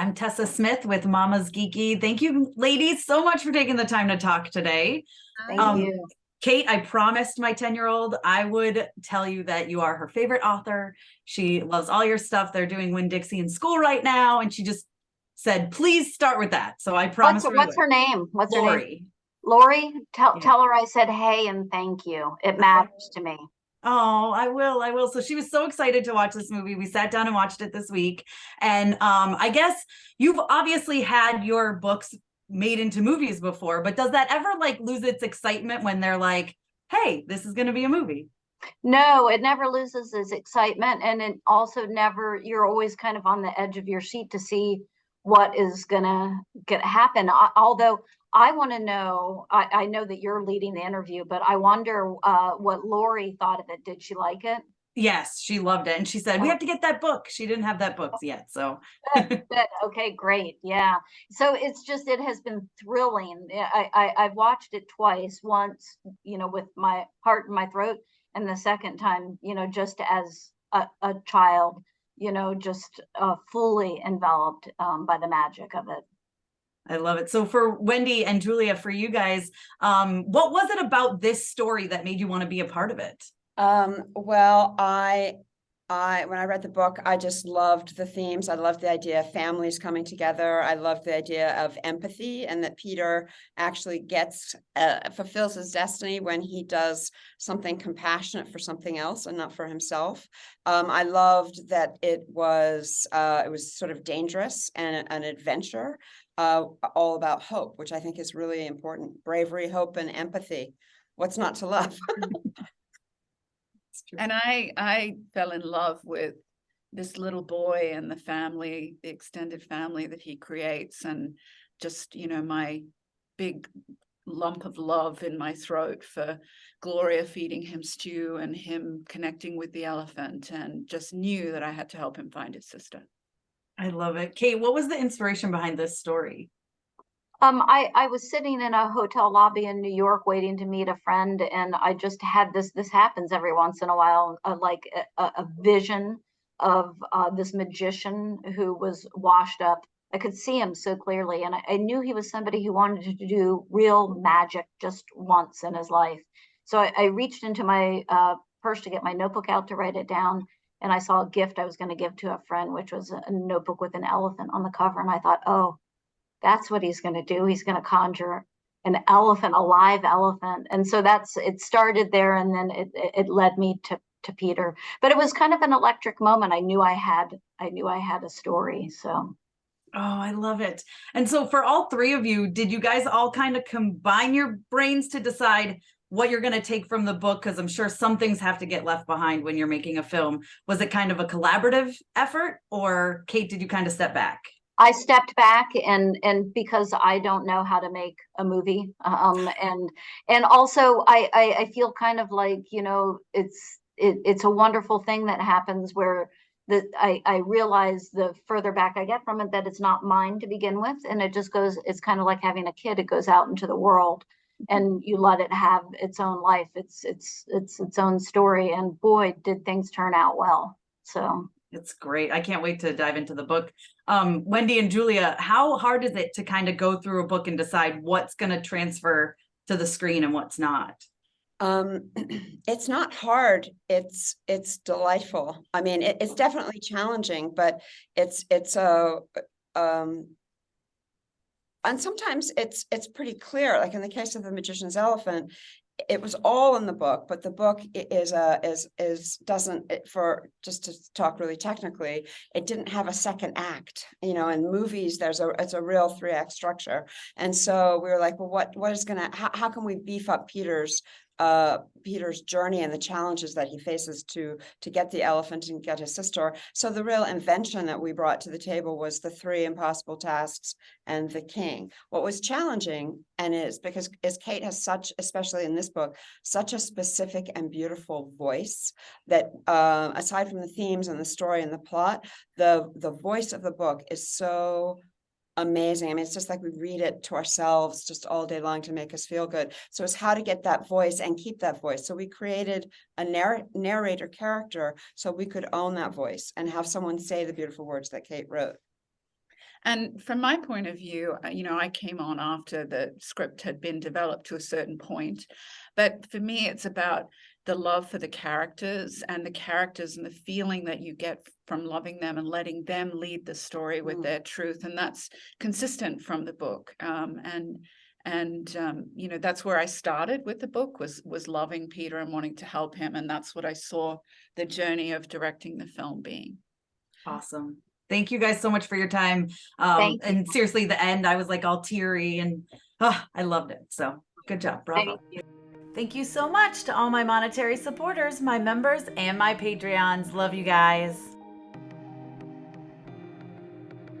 I'm Tessa Smith with Mama's Geeky. Thank you, ladies, so much for taking the time to talk today. Thank you. Kate, I promised my 10-year-old I would tell you that you are her favorite author. She loves all your stuff. They're doing Winn-Dixie in school right now, and she just said, please start with that. So I promised her. What's her name? What's her name? Lori. Lori, tell her I said hey and thank you. It matters to me. Oh, I will. So she was so excited to watch this movie. We sat down and watched it this week. And I guess you've obviously had your books made into movies before, but does that ever like lose its excitement when they're like, hey, this is going to be a movie? No, it never loses its excitement. And it also never, you're always kind of on the edge of your seat to see what is gonna happen. Although I want to know, I know that you're leading the interview, but I wonder what Lori thought of it. Did she like it? Yes, she loved it. And she said, we have to get that book. She didn't have that book yet. So Good. Okay, great. Yeah. So it's just, it has been thrilling. I've watched it twice, once, with my heart in my throat, and the second time, just as a child, just fully enveloped by the magic of it. I love it. So for Wendy and Julia, for you guys, what was it about this story that made you want to be a part of it? Well, when I read the book, I just loved the themes. I loved the idea of families coming together. I loved the idea of empathy, and that Peter actually fulfills his destiny when he does something compassionate for something else and not for himself. I loved that it was sort of dangerous and an adventure, all about hope, which I think is really important. Bravery, hope, and empathy. What's not to love? And I fell in love with this little boy and the family, the extended family that he creates, and just, my big lump of love in my throat for Gloria feeding him stew and him connecting with the elephant, and just knew that I had to help him find his sister. I love it. Kate, what was the inspiration behind this story? I was sitting in a hotel lobby in New York waiting to meet a friend, and I just had this happens every once in a while, like a vision of this magician who was washed up. I could see him so clearly, and I knew he was somebody who wanted to do real magic just once in his life. So I reached into my purse to get my notebook out to write it down, and I saw a gift I was going to give to a friend, which was a notebook with an elephant on the cover, and I thought, oh, that's what he's going to do. He's going to conjure an elephant, a live elephant. And so it started there, and then it led me to Peter. But it was kind of an electric moment. I knew I had a story. So. Oh, I love it. And so for all three of you, did you guys all kind of combine your brains to decide what you're going to take from the book? Because I'm sure some things have to get left behind when you're making a film. Was it kind of a collaborative effort, or Kate, did you kind of step back? I stepped back, and because I don't know how to make a movie, and also I feel kind of like, it's a wonderful thing that happens where I realize the further back I get from it that it's not mine to begin with, and it just goes. It's kind of like having a kid. It goes out into the world, and you let it have its own life. It's its own story, and boy, did things turn out well. So. It's great. I can't wait to dive into the book. Wendy and Julia, how hard is it to kind of go through a book and decide what's going to transfer to the screen and what's not? It's not hard. It's delightful. I mean, it's definitely challenging, but it's and sometimes it's pretty clear. Like in the case of The Magician's Elephant, it was all in the book, but the book just to talk really technically, it didn't have a second act. In movies, it's a real 3-act structure. And so we were like, well, how can we beef up Peter's journey and the challenges that he faces to get the elephant and get his sister. So the real invention that we brought to the table was the 3 impossible tasks and the king. What was challenging, and is because as Kate has especially in this book, such a specific and beautiful voice that aside from the themes and the story and the plot, the voice of the book is so amazing. I mean, it's just like we read it to ourselves just all day long to make us feel good. So it's how to get that voice and keep that voice. So we created a narrator character so we could own that voice and have someone say the beautiful words that Kate wrote. And from my point of view, you know, I came on after the script had been developed to a certain point. But for me, it's about the love for the characters and the feeling that you get from loving them and letting them lead the story with their truth. And that's consistent from the book. You know, that's where I started with the book, was loving Peter and wanting to help him. And that's what I saw the journey of directing the film being. Awesome. Thank you guys so much for your time. Thank you. And seriously, the end, I was like all teary and I loved it. So good job. Bravo. Thank you. Thank you so much to all my monetary supporters, my members, and my Patreons. Love you guys.